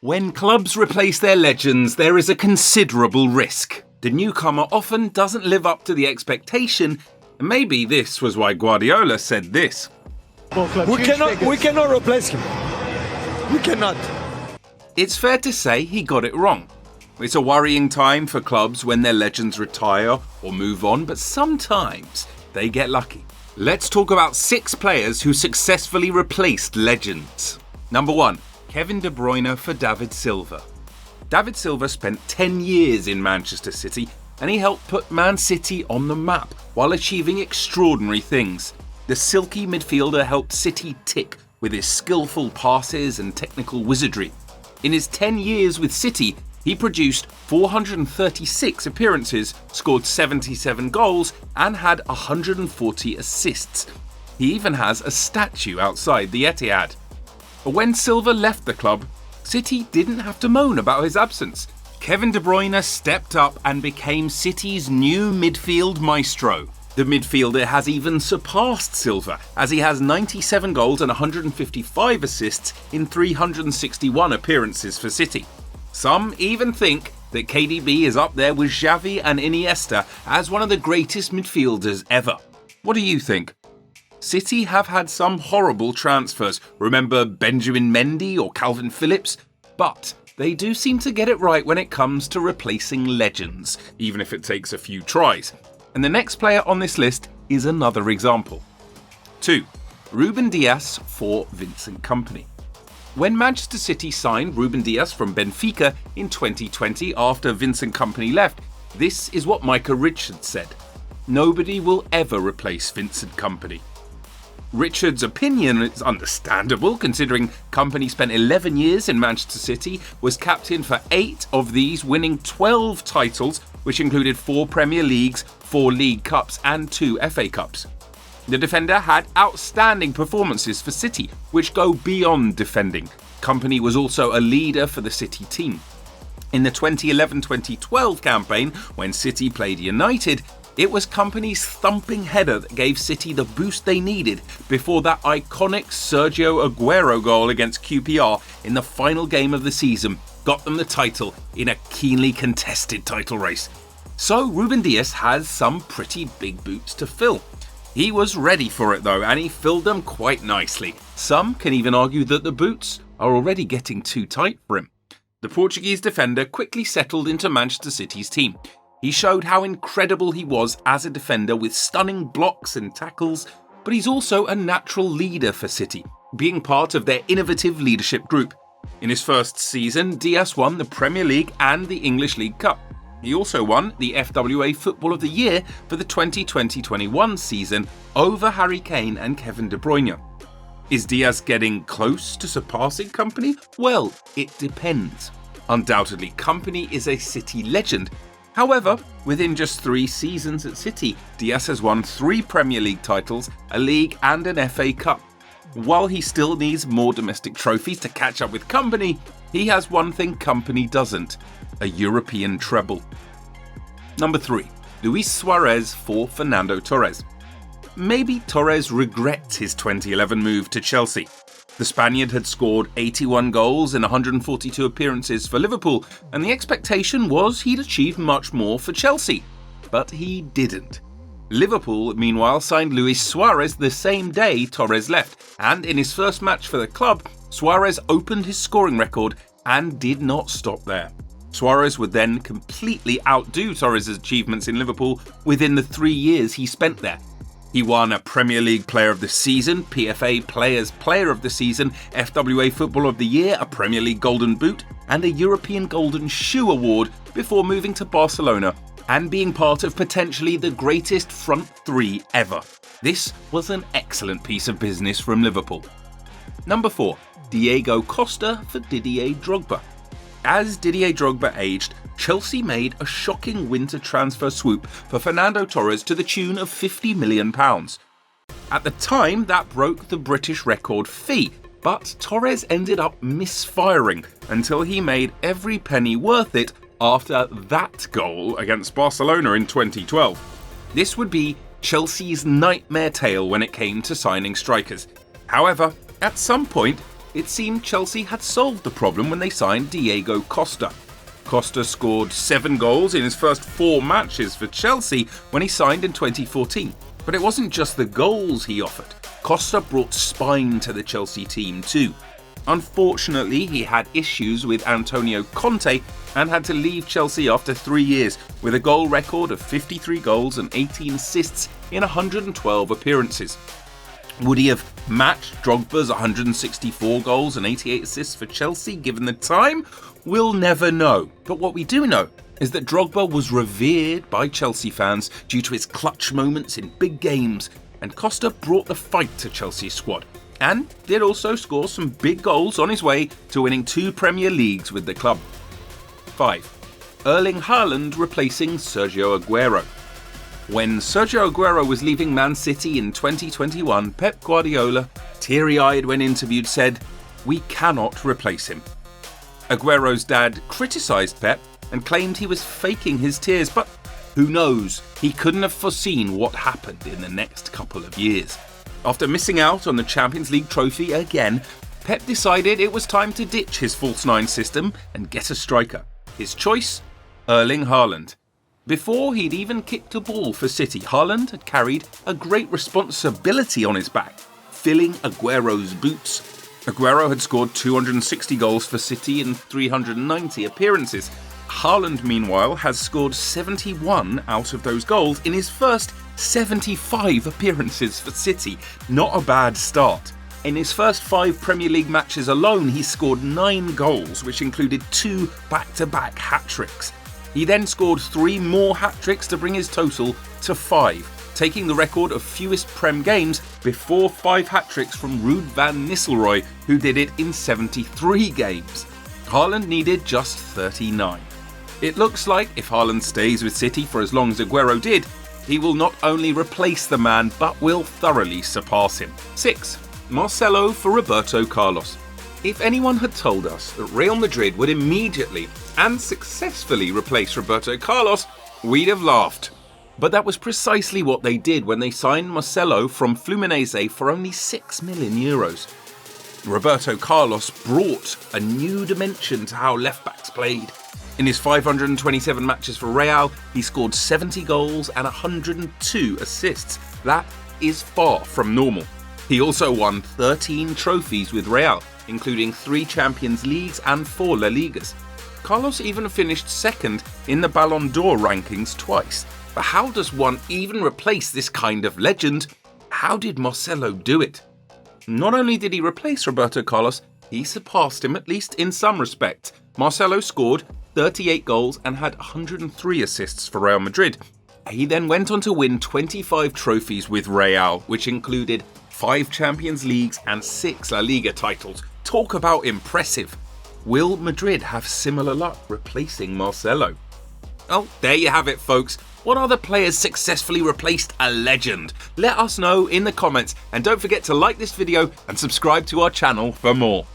When clubs replace their legends, there is a considerable risk. The newcomer often doesn't live up to the expectation, and maybe this was why Guardiola said this. We cannot replace him. We cannot. It's fair to say he got it wrong. It's a worrying time for clubs when their legends retire or move on, but sometimes they get lucky. Let's talk about 6 players who successfully replaced legends. Number 1. Kevin De Bruyne for David Silva. David Silva spent 10 years in Manchester City and he helped put Man City on the map while achieving extraordinary things. The silky midfielder helped City tick with his skillful passes and technical wizardry. In his 10 years with City, he produced 436 appearances, scored 77 goals and had 140 assists. He even has a statue outside the Etihad. But when Silva left the club, City didn't have to moan about his absence. Kevin De Bruyne stepped up and became City's new midfield maestro. The midfielder has even surpassed Silva, as he has 97 goals and 155 assists in 361 appearances for City. Some even think that KDB is up there with Xavi and Iniesta as one of the greatest midfielders ever. What do you think? City have had some horrible transfers, remember Benjamin Mendy or Calvin Phillips? But they do seem to get it right when it comes to replacing legends, even if it takes a few tries. And the next player on this list is another example. 2. Ruben Dias for Vincent Kompany. When Manchester City signed Ruben Dias from Benfica in 2020 after Vincent Kompany left, this is what Micah Richards said. Nobody will ever replace Vincent Kompany. Richards' opinion is understandable considering Kompany spent 11 years in Manchester City, was captain for 8 of these, winning 12 titles, which included 4 Premier Leagues, 4 League Cups and 2 FA Cups. The defender had outstanding performances for City, which go beyond defending. Kompany was also a leader for the City team. In the 2011-2012 campaign, when City played United, it was Kompany's thumping header that gave City the boost they needed before that iconic Sergio Aguero goal against QPR in the final game of the season got them the title in a keenly contested title race. So Ruben Dias has some pretty big boots to fill. He was ready for it though, and he filled them quite nicely. Some can even argue that the boots are already getting too tight for him. The Portuguese defender quickly settled into Manchester City's team. He showed how incredible he was as a defender with stunning blocks and tackles, but he's also a natural leader for City, being part of their innovative leadership group. In his first season, Dias won the Premier League and the English League Cup. He also won the FWA Football of the Year for the 2020-21 season over Harry Kane and Kevin De Bruyne. Is Dias getting close to surpassing Kompany? Well, it depends. Undoubtedly, Kompany is a City legend. However, within just 3 seasons at City, Dias has won 3 Premier League titles, a league and an FA Cup. While he still needs more domestic trophies to catch up with Kompany, he has one thing Kompany doesn't: a European treble. Number 3. Luis Suarez for Fernando Torres. Maybe Torres regrets his 2011 move to Chelsea. The Spaniard had scored 81 goals in 142 appearances for Liverpool, and the expectation was he'd achieve much more for Chelsea. But he didn't. Liverpool, meanwhile, signed Luis Suarez the same day Torres left, and in his first match for the club, Suarez opened his scoring record and did not stop there. Suarez would then completely outdo Torres' achievements in Liverpool within the 3 years he spent there. He won a Premier League Player of the Season, PFA Players Player of the Season, FWA Football of the Year, a Premier League Golden Boot, and a European Golden Shoe Award before moving to Barcelona and being part of potentially the greatest front 3 ever. This was an excellent piece of business from Liverpool. Number 4. Diego Costa for Didier Drogba. As Didier Drogba aged, Chelsea made a shocking winter transfer swoop for Fernando Torres to the tune of £50 million. At the time, that broke the British record fee, but Torres ended up misfiring until he made every penny worth it after that goal against Barcelona in 2012. This would be Chelsea's nightmare tale when it came to signing strikers. However, at some point, It seemed Chelsea had solved the problem when they signed Diego Costa. Costa scored 7 goals in his first 4 matches for Chelsea when he signed in 2014. But it wasn't just the goals he offered. Costa brought spine to the Chelsea team too. Unfortunately, he had issues with Antonio Conte and had to leave Chelsea after 3 years with a goal record of 53 goals and 18 assists in 112 appearances. Would he have matched Drogba's 164 goals and 88 assists for Chelsea given the time? We'll never know. But what we do know is that Drogba was revered by Chelsea fans due to his clutch moments in big games, and Costa brought the fight to Chelsea's squad, and did also score some big goals on his way to winning 2 Premier Leagues with the club. 5. Erling Haaland replacing Sergio Aguero. When Sergio Aguero was leaving Man City in 2021, Pep Guardiola, teary-eyed when interviewed, said, "We cannot replace him." Aguero's dad criticised Pep and claimed he was faking his tears, but who knows, he couldn't have foreseen what happened in the next couple of years. After missing out on the Champions League trophy again, Pep decided it was time to ditch his false 9 system and get a striker. His choice? Erling Haaland. Before he'd even kicked a ball for City, Haaland had carried a great responsibility on his back, filling Aguero's boots. Aguero had scored 260 goals for City in 390 appearances. Haaland, meanwhile, has scored 71 out of those goals in his first 75 appearances for City. Not a bad start. In his first 5 Premier League matches alone, he scored 9 goals, which included 2 back-to-back hat-tricks. He then scored 3 more hat-tricks to bring his total to 5, taking the record of fewest Prem games before 5 hat-tricks from Ruud van Nistelrooy, who did it in 73 games. Haaland needed just 39. It looks like if Haaland stays with City for as long as Aguero did, he will not only replace the man, but will thoroughly surpass him. 6. Marcelo for Roberto Carlos. If anyone had told us that Real Madrid would immediately and successfully replace Roberto Carlos, we'd have laughed. But that was precisely what they did when they signed Marcelo from Fluminense for only €6 million. Roberto Carlos brought a new dimension to how left-backs played. In his 527 matches for Real, he scored 70 goals and 102 assists. That is far from normal. He also won 13 trophies with Real, including 3 Champions Leagues and 4 La Ligas. Carlos even finished second in the Ballon d'Or rankings twice. But how does one even replace this kind of legend? How did Marcelo do it? Not only did he replace Roberto Carlos, he surpassed him, at least in some respects. Marcelo scored 38 goals and had 103 assists for Real Madrid. He then went on to win 25 trophies with Real, which included 5 Champions Leagues and 6 La Liga titles. Talk about impressive. Will Madrid have similar luck replacing Marcelo? Oh, there you have it, folks. What other players successfully replaced a legend? Let us know in the comments, and don't forget to like this video and subscribe to our channel for more.